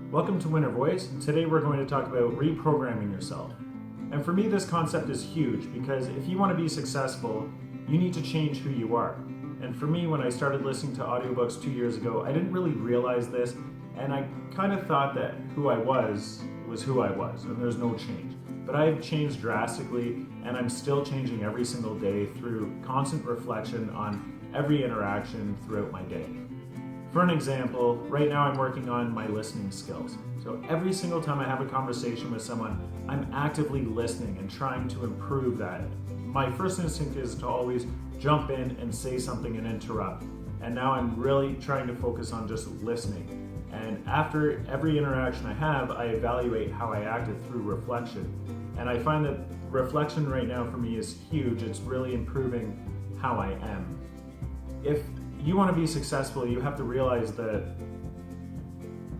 Welcome to Winner Voice. Today we're going to talk about reprogramming yourself. And for me, this concept is huge because if you want to be successful, you need to change who you are. And for me, when I started listening to audiobooks 2 years ago, I didn't really realize this, and I kind of thought that who I was who I was, and there's no change. But I've changed drastically, and I'm still changing every single day through constant reflection on every interaction throughout my day. For an example, right now I'm working on my listening skills. So every single time I have a conversation with someone, I'm actively listening and trying to improve that. My first instinct is to always jump in and say something and interrupt. And now I'm really trying to focus on just listening. And after every interaction I have, I evaluate how I acted through reflection. And I find that reflection right now for me is huge. It's really improving how I am. If you want to be successful, you have to realize that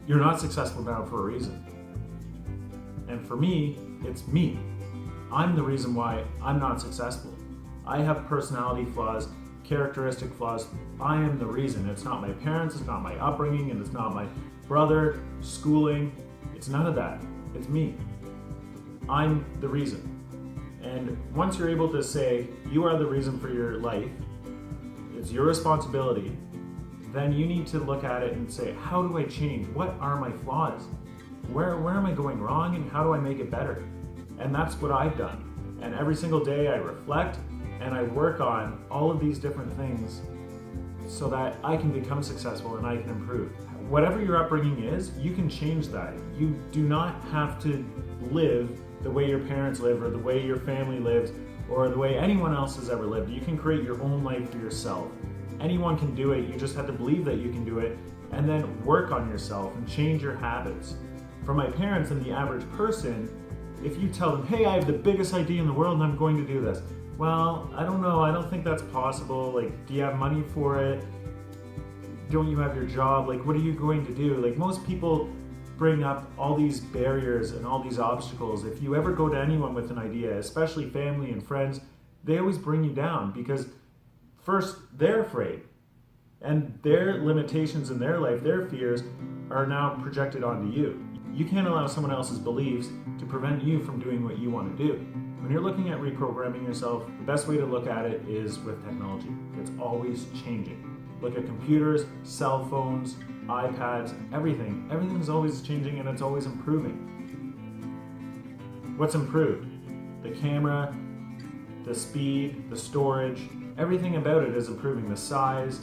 you're not successful now for a reason. And for me, it's me. I'm the reason why I'm not successful. I have personality flaws, characteristic flaws. I am the reason. It's not my parents, it's not my upbringing, and it's not my brother, schooling. It's none of that. It's me. I'm the reason. And once you're able to say, you are the reason for your life, it's your responsibility, then you need to look at it and say, how do I change? What are my flaws? Where am I going wrong, and how do I make it better? And that's what I've done. And every single day I reflect and I work on all of these different things so that I can become successful and I can improve. Whatever your upbringing is, you can change that. You do not have to live the way your parents live or the way your family lives or the way anyone else has ever lived. You can create your own life for yourself. Anyone can do it. You just have to believe that you can do it and then work on yourself and change your habits. For my parents and the average person, if you tell them, hey, I have the biggest idea in the world and I'm going to do this. Well, I don't know. I don't think that's possible. Like, do you have money for it? Don't you have your job? Like, what are you going to do? Like, most people bring up all these barriers and all these obstacles. If you ever go to anyone with an idea, especially family and friends, they always bring you down because first, they're afraid. And their limitations in their life, their fears, are now projected onto you. You can't allow someone else's beliefs to prevent you from doing what you want to do. When you're looking at reprogramming yourself, the best way to look at it is with technology. It's always changing. Look at computers, cell phones, iPads, everything. Everything's always changing and it's always improving. What's improved? The camera, the speed, the storage, everything about it is improving. The size,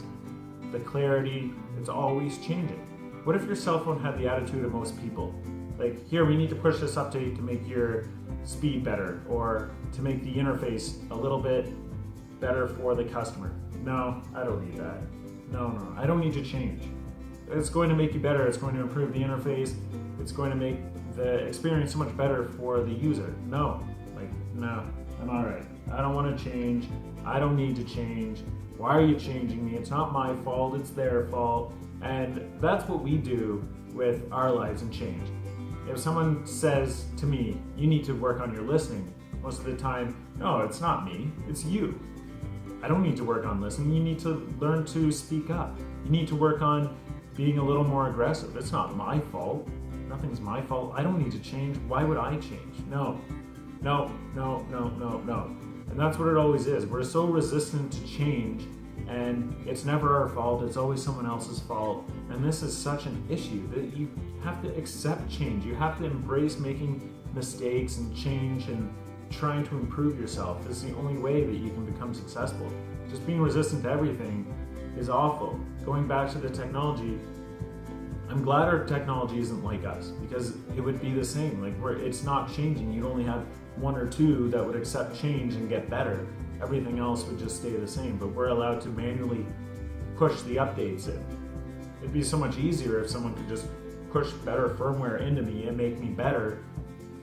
the clarity, it's always changing. What if your cell phone had the attitude of most people? Like, here, we need to push this update to make your speed better or to make the interface a little bit better for the customer. No, I don't need that. No, I don't need to change. It's going to make you better. It's going to improve the interface. It's going to make the experience so much better for the user. No, I'm all right. I don't want to change. I don't need to change. Why are you changing me? It's not my fault. It's their fault. And that's what we do with our lives and change. If someone says to me, you need to work on your listening, most of the time, no, it's not me, it's you. I don't need to work on listening. You need to learn to speak up. You need to work on being a little more aggressive. It's not my fault. Nothing's my fault. I don't need to change. Why would I change? No. And that's what it always is. We're so resistant to change, and it's never our fault. It's always someone else's fault. And this is such an issue that you have to accept change. You have to embrace making mistakes and change and trying to improve yourself. This is the only way that you can become successful. Just being resistant to everything is awful. Going back to the technology, I'm glad our technology isn't like us because it would be the same. Like, it's not changing. You'd only have one or two that would accept change and get better. Everything else would just stay the same, but we're allowed to manually push the updates in. It'd be so much easier if someone could just push better firmware into me and make me better.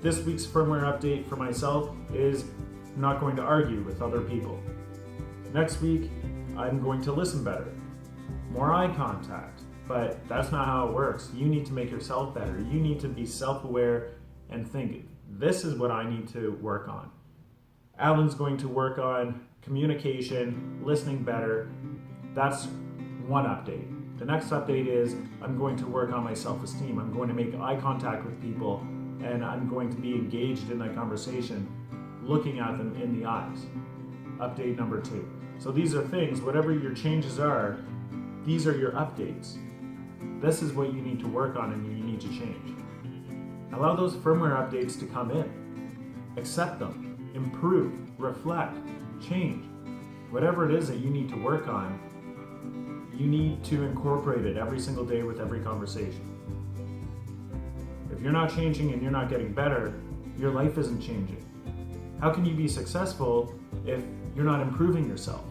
This week's firmware update for myself is I'm not going to argue with other people. Next week, I'm going to listen better. More eye contact. But that's not how it works. You need to make yourself better. You need to be self-aware and think, this is what I need to work on. Alan's going to work on communication, listening better. That's one update. The next update is I'm going to work on my self-esteem. I'm going to make eye contact with people, and I'm going to be engaged in that conversation, looking at them in the eyes. Update number 2. So these are things, whatever your changes are, these are your updates. This is what you need to work on and you need to change. Allow those firmware updates to come in. Accept them, improve, reflect, change. Whatever it is that you need to work on, you need to incorporate it every single day with every conversation. If you're not changing and you're not getting better, your life isn't changing. How can you be successful if you're not improving yourself?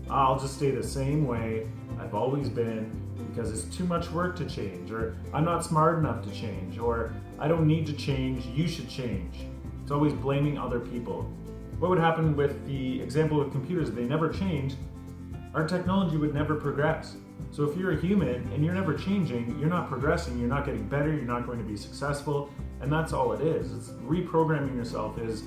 I'll just stay the same way I've always been because it's too much work to change, or I'm not smart enough to change, or I don't need to change, you should change. It's always blaming other people. What would happen with the example of computers? If they never changed, our technology would never progress. So if you're a human and you're never changing, you're not progressing, you're not getting better, you're not going to be successful, and that's all it is. It's reprogramming yourself, is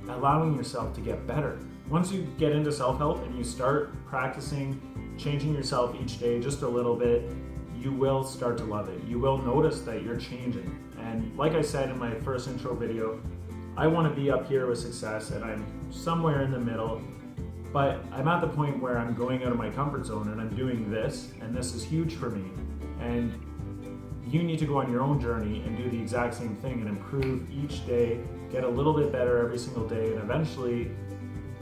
allowing yourself to get better. Once you get into self-help and you start practicing changing yourself each day just a little bit, you will start to love it. You will notice that you're changing. And like I said in my first intro video, I want to be up here with success, and I'm somewhere in the middle, but I'm at the point where I'm going out of my comfort zone and I'm doing this, and this is huge for me. And you need to go on your own journey and do the exact same thing and improve each day, get a little bit better every single day, and eventually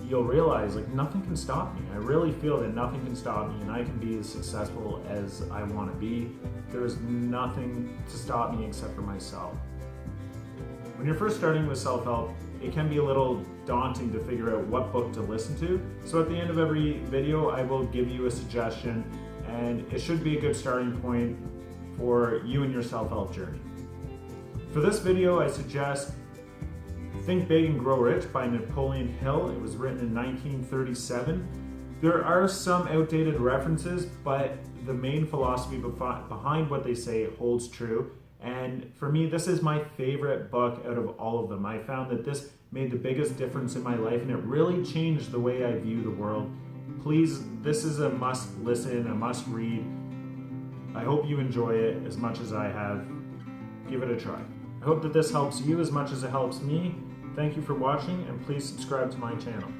you'll realize like nothing can stop me. I really feel that nothing can stop me and I can be as successful as I want to be. There's nothing to stop me except for myself. When you're first starting with self-help, it can be a little daunting to figure out what book to listen to. So at the end of every video, I will give you a suggestion, and it should be a good starting point for you and your self-help journey. For this video, I suggest Think Big and Grow Rich by Napoleon Hill. It was written in 1937. There are some outdated references, but the main philosophy behind what they say holds true. And for me, this is my favorite book out of all of them. I found that this made the biggest difference in my life, and it really changed the way I view the world. Please, this is a must listen, a must read. I hope you enjoy it as much as I have. Give it a try. I hope that this helps you as much as it helps me. Thank you for watching, and please subscribe to my channel.